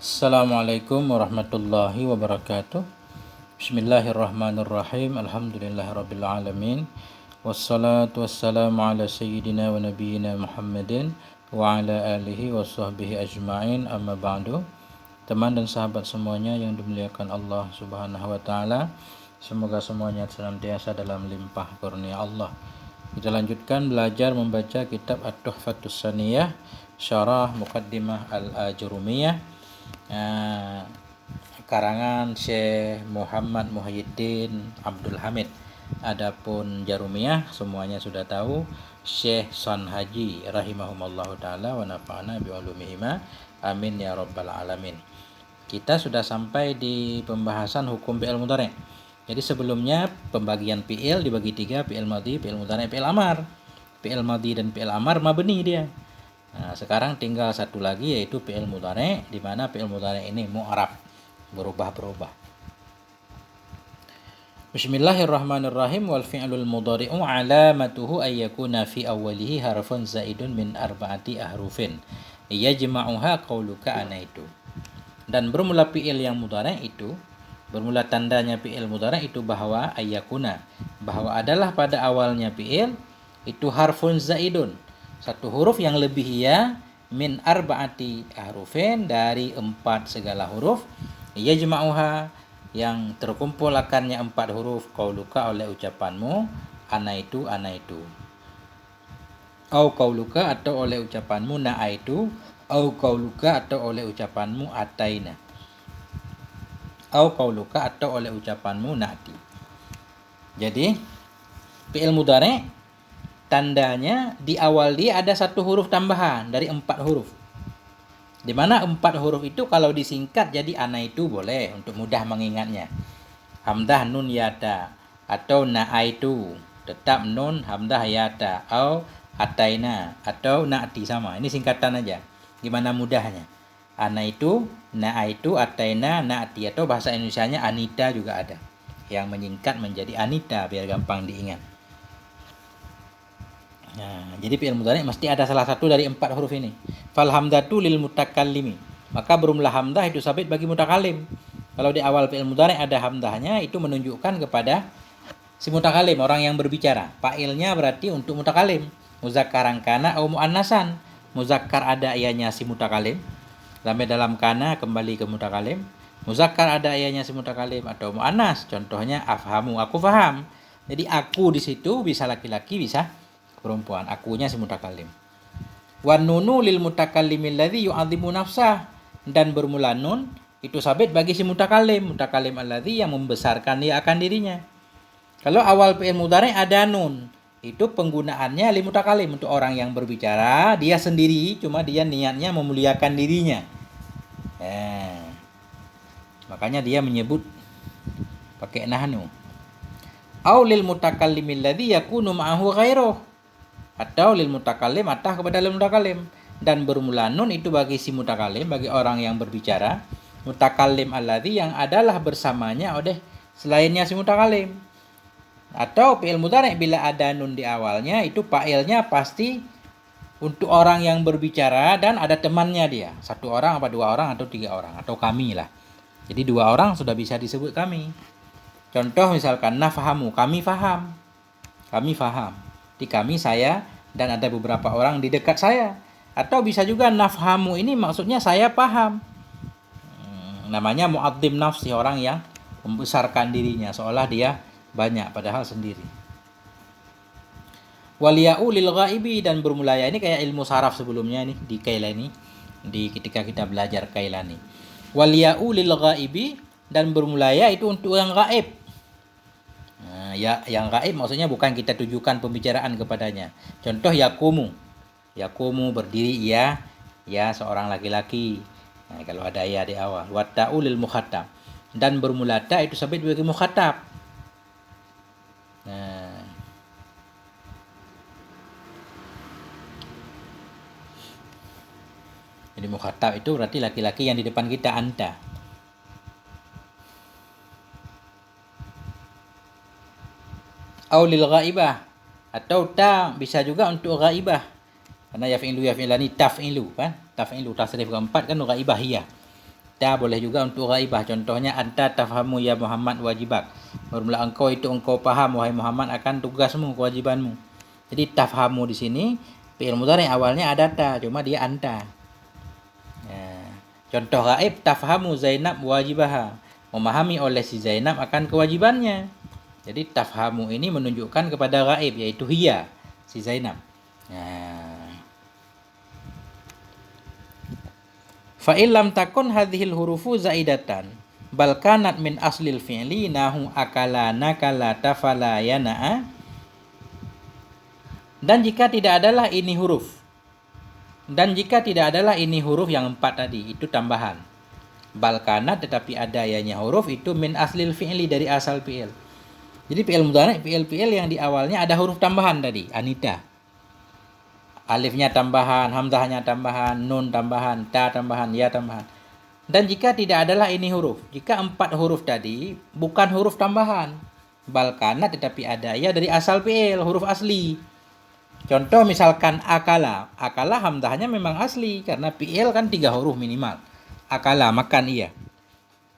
Assalamualaikum warahmatullahi wabarakatuh. Bismillahirrahmanirrahim. Alhamdulillahirabbil alamin. Wassalatu wassalamu ala sayyidina wa nabiyyina Muhammadin wa ala alihi wa sahbihi ajma'in. Amma ba'du. Teman dan sahabat semuanya yang dimuliakan Allah Subhanahu wa taala, semoga semuanya senantiasa dalam limpah kurnia Allah. Kita lanjutkan belajar membaca kitab At-Tuhfatus Saniyah, Syarah Muqaddimah Al-Ajurumiyah, karangan Syekh Muhammad Muhyiddin Abdul Hamid. Adapun Jarumiyah semuanya sudah tahu, Syekh San Haji rahimahumallahu taala wa nafa'ana bi ulumihima amin ya rabbal alamin. Kita sudah sampai di pembahasan hukum fi'il mudhari'. Jadi sebelumnya pembagian fi'il dibagi tiga: fi'il madhi, fi'il mudhari', fi'il amar. Fi'il madhi dan fi'il amar mabni dia. Nah, sekarang tinggal satu lagi yaitu fi'il mudhari', di mana fi'il mudhari' ini mu'rab, berubah-berubah. Bismillahirrahmanirrahim. Wal fi'lul mudhari'u alamatuhu ay yakuna fi awwalihi harfun zaidun min arba'ati ahrufin yajma'uha qauluka anaitu. Dan bermula fi'il yang mudhari' itu, bermula tandanya fi'il mudhari' itu bahwa ayyakuna, bahwa adalah pada awalnya fi'il itu harfun zaidun, satu huruf yang lebih ya, min arba'ati ahrufin, dari 4 segala huruf, yajma'uha, yang terkumpul akannya 4 huruf, qauluka, oleh ucapanmu, anaitu, anaitu, au qauluka, atau oleh ucapanmu, na'aitu, au qauluka, atau oleh ucapanmu, ataina, au qauluka, atau oleh ucapanmu, na'ti. Jadi fi'il mudhari' tandanya di awal dia ada satu huruf tambahan dari 4 huruf. Di mana 4 huruf itu kalau disingkat jadi anaitu boleh untuk mudah mengingatnya. Hamzah nun yata, atau na'aitu tetap nun hamzah yata, atau ataina, atau na'ti sama. Ini singkatan aja. Gimana mudahnya? Anaitu, na'aitu, ataina, na'ti, atau bahasa Indonesianya anita juga ada. Yang menyingkat menjadi anita biar gampang diingat. Nah, jadi fi'il mudhari' mesti ada salah satu dari 4 huruf ini. Fal hamdatu lil mutakallimi, maka berumlah hamdah itu sabit bagi mutakallim. Kalau di awal fi'il mudhari' ada hamdahnya, itu menunjukkan kepada si mutakallim, orang yang berbicara. Fa'ilnya berarti untuk mutakallim, muzakkaran kana atau muannasan. Muzakkar ada ianya si mutakallim, sampai dalam kana kembali ke mutakallim. Muzakkar ada ianya si mutakallim, atau muannas, contohnya afhamu, aku faham. Jadi aku di situ bisa laki-laki, bisa perempuan, akunya si mutakallim. Wan nunu lil mutakallimil ladzi yu'azzimu nafsah, dan bermula nun itu sabit bagi si mutakallim, mutakallim alladzi yang membesarkan dia akan dirinya. Kalau awal fi'il mudhari' ada nun, itu penggunaannya lil mutakallim, untuk orang yang berbicara, dia sendiri, cuma dia niatnya memuliakan dirinya. Makanya dia menyebut pakai nahnu. Au lil mutakallimil ladzi yakunu ma'ahu ghairuh, atau lil mutakallim, atau kepada lil mutakallim. Dan bermula nun itu bagi si mutakallim, bagi orang yang berbicara, mutakallim alladzi yang adalah bersamanya oleh selainnya si mutakallim. Atau fi'il mudhari' bila ada nun di awalnya, itu fa'ilnya pasti untuk orang yang berbicara dan ada temannya dia, 1 orang apa 2 orang atau 3 orang, atau kami lah. Jadi 2 orang sudah bisa disebut kami. Contoh misalkan nafahamu, kami faham, kami faham. Di kami saya dan ada beberapa orang di dekat saya. Atau bisa juga nafhamu ini maksudnya saya paham. Namanya mu'adzim nafsi, orang yang membesarkan dirinya seolah dia banyak padahal sendiri. Waliya'u lil ghaibi, dan bermulaya ini kayak ilmu saraf sebelumnya nih di Kailani, di ketika kita belajar Kailani. Waliya'u lil ghaibi, dan bermulaya itu untuk yang gaib. Ya, yang gaib maksudnya bukan kita tujukan pembicaraan kepadanya. Contoh yakumu, yakumu berdiri, ya, ya seorang laki-laki. Nah, kalau ada ya di awal. Watta'u lil mukhatab, dan bermula ta itu sabit bagi mukhatab. Nah, jadi mukhatab itu berarti laki-laki yang di depan kita, anta. Au lil ghaibah, atau ta bisa juga untuk ghaibah, karena yaf'ilu yaf'ilani taf'ilu kan, taf'ilu tasrif keempat kan ghaibah hiya. Ta boleh juga untuk ghaibah. Contohnya anta tafhamu ya Muhammad wajibak. Bermula engkau itu engkau paham wahai Muhammad akan tugasmu, kewajibanmu. Jadi tafhamu di sini fi'il mudhari awalnya ada ta, cuma dia anta. Ya. Contoh gaib tafhamu Zainab wajibaha. Memahami oleh si Zainab akan kewajibannya. Jadi tafhamu ini menunjukkan kepada gaib yaitu hiya, si Zainab. Fa illam takun hadhil hurufu zaidatan bal kanat min aslil fi'li nahu akala nakala tafala yana'a. Dan jika tidak adalah ini huruf yang 4 tadi, itu tambahan. Bal kanat tetapi adanya huruf itu min aslil fi'li, dari asal fi'il. Jadi fi'il mudhari, fi'il yang di awalnya ada huruf tambahan tadi, anita. Alifnya tambahan, hamzahnya tambahan, nun tambahan, ta tambahan, ya tambahan. Dan jika tidak adalah ini huruf, jika 4 huruf tadi bukan huruf tambahan, bal kana tetapi ada ya dari asal fi'il, huruf asli. Contoh misalkan akala, akala hamzahnya memang asli karena fi'il kan 3 huruf minimal. Akala makan ia.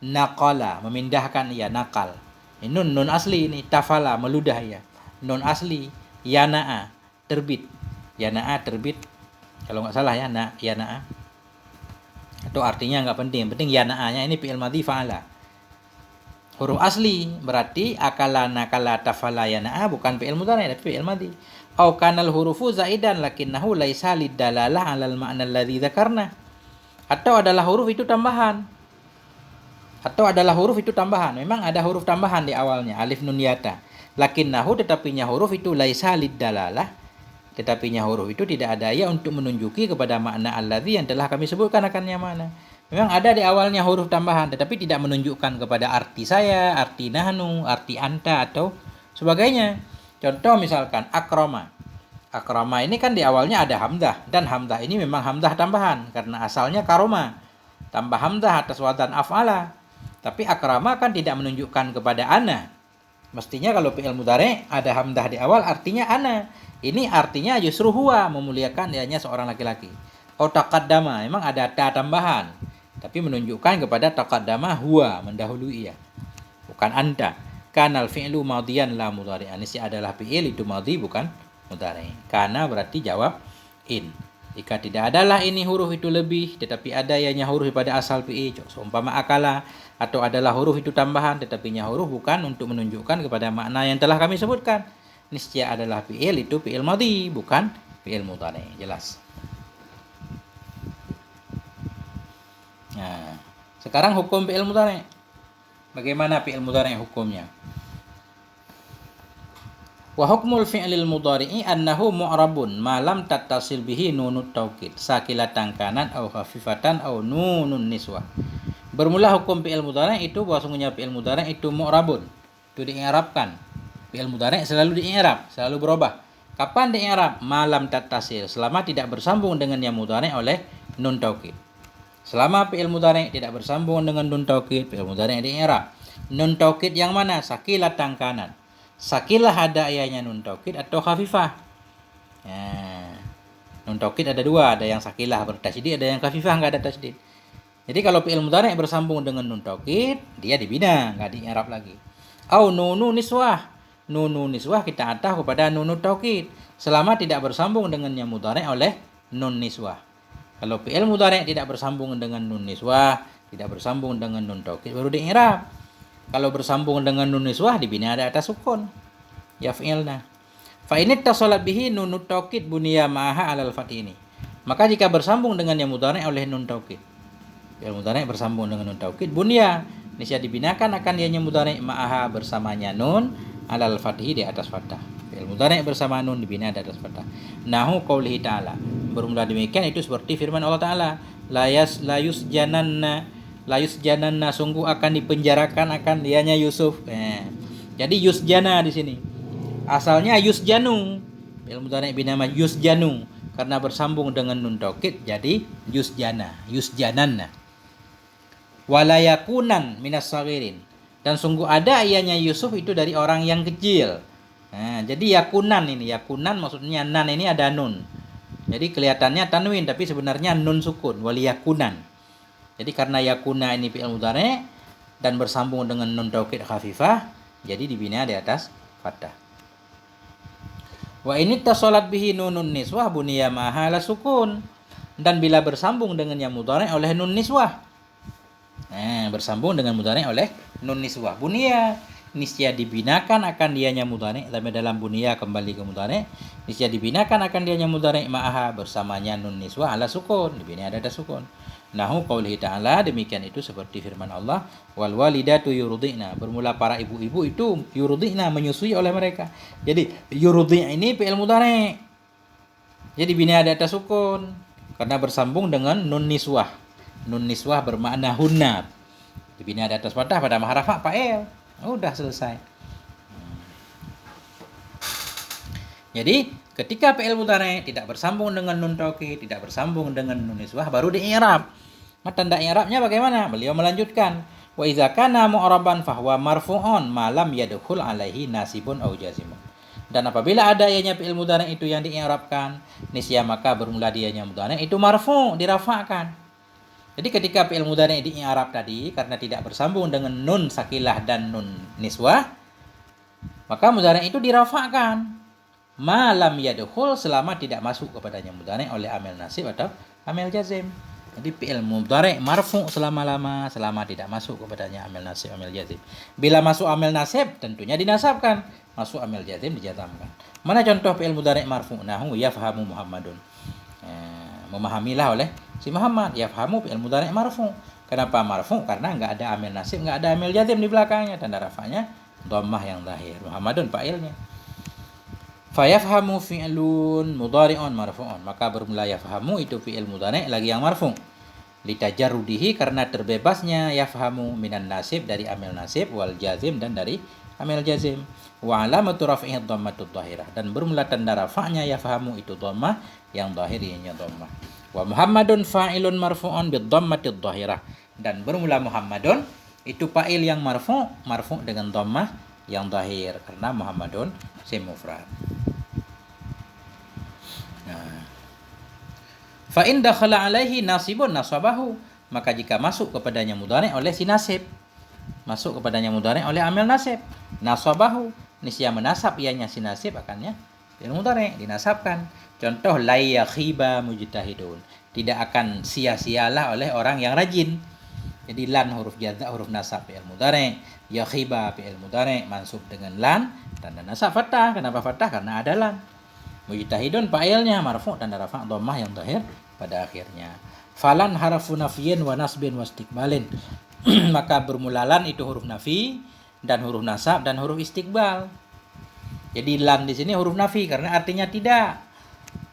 Naqala memindahkan ia, nakal. Ini nun asli ini. Tafala meludah ia, nun asli. Yana'a terbit. Yana'a terbit, kalau nggak salah ya, yana'a. Itu artinya nggak penting, penting yana'anya ini fi'il madhi fa'ala. Huruf asli berarti akala nakala tafala yana'a bukan fi'il mudhari tapi fi'il madhi. Au kanal hurufu zaidan lakinnahu laisa lidalalah 'alal ma'na alladzi dzakarna. Atau adalah huruf itu tambahan. Memang ada huruf tambahan di awalnya, alif nun yata. Lakinnahu tetapinya huruf itu laisa lidalalah. Tetapinya huruf itu tidak ada ya untuk menunjuki kepada makna alladzi yang telah kami sebutkan akannya mana. Memang ada di awalnya huruf tambahan tetapi tidak menunjukkan kepada arti saya, arti nahnu, arti anta atau sebagainya. Contoh misalkan akrama. Akrama ini kan di awalnya ada hamzah dan hamzah ini memang hamzah tambahan karena asalnya karoma. Tambah hamzah atas wazan af'ala. Tapi akrama kan tidak menunjukkan kepada ana. Mestinya kalau fi'il mudhari ada hamzah di awal artinya ana. Ini artinya justru huwa, memuliakan dianya seorang laki-laki. Oh taqaddama, memang ada ta tambahan, tapi menunjukkan kepada taqaddama huwa, mendahului ia. Bukan anta. Kanal fi'lu madhiyan la mudhari'an. Ini adalah fi'il itu madhi bukan mudhari. Kana berarti jawab in. Jika tidak adalah ini huruf itu lebih, tetapi ada ianya huruf pada asal fi'il. Seumpama akala, atau adalah huruf itu tambahan, tetapi huruf bukan untuk menunjukkan kepada makna yang telah kami sebutkan. Niscaya adalah fi'il itu fi'il madhi bukan fi'il mudhari. Jelas. Nah, sekarang hukum fi'il mudhari. Bagaimana fi'il mudhari hukumnya? Wa hukmul fi'lil mudhari'i annahu mu'rabun ma lam tattasil bihi nunut taukid sakilatan kanat au khafifatan au nunun niswah. Bermula hukum fi'il mudhari itu bahwasanya fi'il mudhari itu mu'rabun. Itu di'irabkan. Fi'il mudhari selalu di'irab, selalu berubah. Kapan di'irab? Malam tattasil, selama tidak bersambung dengan yang mudhari oleh nun taukid. Selama fi'il mudhari tidak bersambung dengan nun taukid, fi'il mudhari di'irab. Nun taukid yang mana? Sakilatan kanat. Sakilah ada ayahnya nun taukid atau khafifah. Nun taukid ada 2, ada yang sakilah bertasydid, ada yang khafifah enggak ada tasydid. Jadi kalau fi'il mudhari bersambung dengan nun taukid, dia dibina, enggak di'irab lagi. Au nunu niswah. Nunu niswah kita atah kepada nunu taukid selama tidak bersambung dengan yang mudhari oleh nun niswah. Kalau fi'il mudhari tidak bersambung dengan nun niswah, tidak bersambung dengan nun taukid baru di'irab. Kalau bersambung dengan nun niswah dibina ada atas sukun. Yaf'ilna. Fa in ittasalat bihi nunut taukid buniya ma'aha 'alal fath ini. Maka jika bersambung dengan yang mudhari oleh nun taukid. Fi'il mudhari bersambung dengan nun taukid buniya, niscaya dibinakan akan yang mudhari ma'aha bersamanya nun 'alal fathi di atas fathah. Fi'il mudhari bersama nun dibina di atas fathah. Nahu qaulihi ta'ala. Bermula demikian itu seperti firman Allah Ta'ala, la yusjananna sungguh akan dipenjarakan akan dianya Yusuf. Jadi yusjana di sini. Asalnya yusjanu. Fi'il mudhari binama yusjanu karena bersambung dengan nun taukid jadi yusjananna. Walayakunan minas saghirin. Dan sungguh ada ianya Yusuf itu dari orang yang kecil. Jadi yakunan ini, yakunan maksudnya nan ini ada nun. Jadi kelihatannya tanwin tapi sebenarnya nun sukun, waliyakunan. Jadi karena yakuna ini fi'il mudhari' dan bersambung dengan nun taukid khafifah, jadi dibina di atas fathah. Wa ini tasolat bihi nunun niswah buniya mahala sukun. Dan bila bersambung dengan yang mudhari' oleh nun niswah. Bersambung dengan mudhari' oleh nun niswah. Buniya niscaya dibinakan akan dianya mudhari', tapi dalam buniya kembali ke mudhari'. Niscaya dibinakan akan dianya mudhari' ma'aha bersamanya nun niswah ala sukun, dibina ada sukun. Nahu qaulihi ta'ala, demikian itu seperti firman Allah, wal walidatu yurdi'na, bermula para ibu-ibu itu yurdi'na, menyusui oleh mereka. Jadi yurdi' ini fi'il mudhari'. Jadi bina ada sukun karena bersambung dengan nun niswah. Nun niswah bermakna hunna. Dibina di atas fathah pada maharafa fa'il. Udah selesai. Jadi ketika fi'il mudhari' tidak bersambung dengan nun taukid, tidak bersambung dengan nun niswah, baru di-i'rab. Tanda i'rabnya bagaimana? Beliau melanjutkan, wa idza kana mu'raban fahuwa marfu'un ma lam yadkhul alaihi nasibun aw jazimun. Dan apabila ada ianya fi'il mudhari' itu yang di-i'rabkan, niscaya maka bermula dianya mudhari' itu marfu', dirafa'kan. Jadi ketika fi'il mudhari' di-i'rab tadi karena tidak bersambung dengan nun sakilah dan nun niswah, maka mudhari' itu dirafa'kan. Ma lam yadkhul, selama tidak masuk kepadanya mudhari' oleh amil nasib atau amil jazim. Jadi fi'il mudhari' marfu' selama tidak masuk kepadanya amil nasib, amil jazim. Bila masuk amil nasib tentunya dinasabkan, masuk amil jazim dijazamkan. Mana contoh fi'il mudhari' marfu'? Nahu yafhamu Muhammadun. Memahamilah oleh si Muhammad. Yafhamu fi'il mudhari' marfu'. Kenapa marfu'? Karena enggak ada amil nasib, enggak ada amil jazim di belakangnya. Tanda rafa'nya dhammah yang zahir. Muhammadun fa'ilnya. Fayafhamu fi'lun mudhari'un marfu'un, maka bermula yafhamu itu fi'il mudhari' lagi yang marfu'. Litajarrudihi, karena terbebasnya yafhamu minan nasib, dari amil nasib, wal jazim, dan dari amil jazim. Wa alamatu raf'ihi dhammatud dhahirah, dan bermula tanda rafa'nya yafhamu itu dhammah yang zahirnya dhammah. Wa Muhammadun fa'ilun marfu'un bid dhammatid dhahirah, dan bermula Muhammadun itu fa'il yang marfu' dengan dhammah yang zahir karena Muhammadun isim mufrad. Fa in dakhala alaihi nasibun nasabahu, maka jika masuk kepadanya mudhari' oleh si nasib, masuk kepadanya mudhari' oleh amil nasib, nasabahu, niscaya menasab ianya si nasib akannya fi'il mudhari' dinasabkan. Contoh la yakhiba mujtahidun, tidak akan sia-sialah oleh orang yang rajin. Jadi lan huruf jaza, huruf nasab fi'il mudhari', yakhiba fi'il mudhari' mansub dengan lan, tanda nasab fathah. Kenapa fathah? Karena ada lan. Mujtahidun fa'ilnya marfu' tanda rafa' dhammah yang zahir pada akhirnya. Falan harfu nafyin wa nasbin wa istiqbalin. Maka bermula lan itu huruf nafi dan huruf nasab dan huruf istiqbal. Jadi lan di sini huruf nafi karena artinya tidak,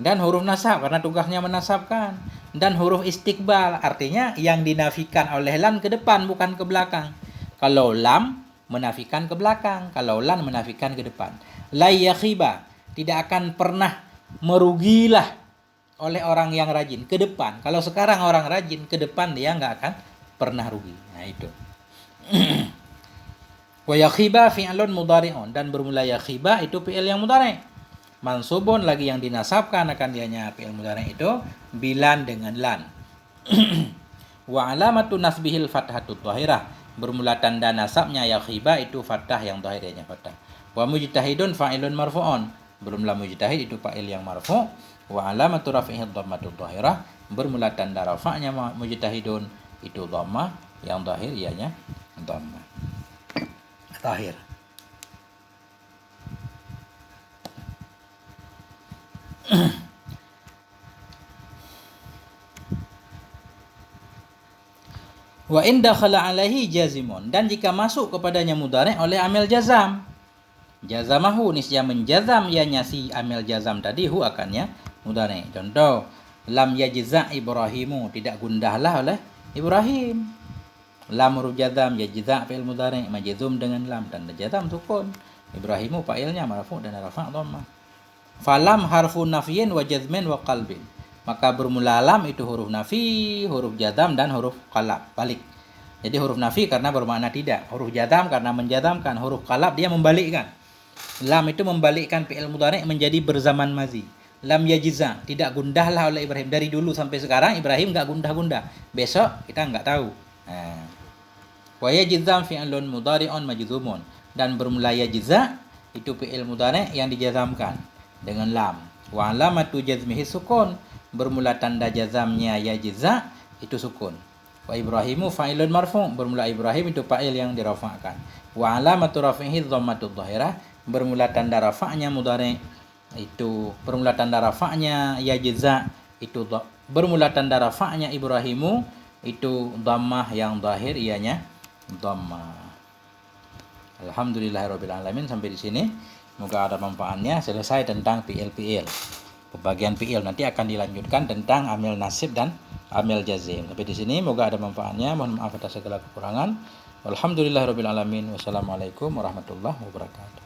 dan huruf nasab karena tugasnya menasabkan, dan huruf istiqbal artinya yang dinafikan oleh lan ke depan bukan ke belakang. Kalau lam menafikan ke belakang, kalau lan menafikan ke depan. La yakhiba, tidak akan pernah merugilah oleh orang yang rajin ke depan. Kalau sekarang orang rajin, ke depan dia nggak akan pernah rugi. Nah itu. Wa yakhiba fi'lun mudhari'un, dan bermula yakhiba itu fi'il yang mudhari'. Mansubun lagi yang dinasabkan akan dianya fi'il mudhari' itu bilan dengan lan. Wa alamatu nasbihil fathatud dhahirah, bermula tanda nasabnya yakhiba itu fathah yang zahirnya fathah. Wa mujtahidun fa'ilun marfu'un, bermula mujtahid itu fa'il yang marfu'. Wa alamatu raf'ihi dhammatud dhahirah, bermula tanda rafa'nya mujtahidun itu dhammah yang zahir ianya dhammah zahir. Wa in dakhala alaihi jazimun, dan jika masuk kepadanya mudhari' oleh amil jazam, jazamahu, niscaya menjazam ianya si amil jazam tadi hu akannya mudhari'. Contoh lam yajza' Ibrahimu, tidak gundahlah oleh Ibrahim. Lam huruf jazam, yajza' fi'il mudhari' majzum dengan lam, tanda jazam sukun. Ibrahimu fa'ilnya marfu' dan rafa' dhammah. Falam harfu nafyin wa jazmin wa qalbin, maka bermula lam itu huruf nafi, huruf jazam, dan huruf qalab balik. Jadi huruf nafi karena bermakna tidak, huruf jazam karena menjazamkan, huruf qalab dia membalikkan. Lam itu membalikkan fi'il mudhari' menjadi berzaman mazi. lam yajza, tidak gundahlah oleh Ibrahim. Dari dulu sampai sekarang Ibrahim enggak gundah-gundah. Besok kita enggak tahu. Wa yajzam fi'lun mudhari'un majzumun, dan bermula yajza itu fi'il mudhari' yang dijazamkan dengan lam. Wa alamatu jazmihi sukun, bermula tanda jazamnya yajza itu sukun. Wa Ibrahimu fa'ilun marfu', bermula Ibrahim itu fa'il yang dirafa'kan. Wa alamatu rafihi dhammatud dhahirah, bermula tanda rafa'nya mudhari' itu bermula tanda rafa'nya yajza itu bermula tanda rafa'nya Ibrahimu itu dhammah yang zahir ianya dhammah. Alhamdulillahirabbil alamin. Sampai di sini semoga ada manfaatnya. Selesai tentang fi'il. Pembagian fi'il, nanti akan dilanjutkan tentang amil nasib dan amil jazim. Sampai di sini semoga ada manfaatnya. Mohon maaf atas segala kekurangan. Alhamdulillahirabbil alamin. Wassalamualaikum warahmatullahi wabarakatuh.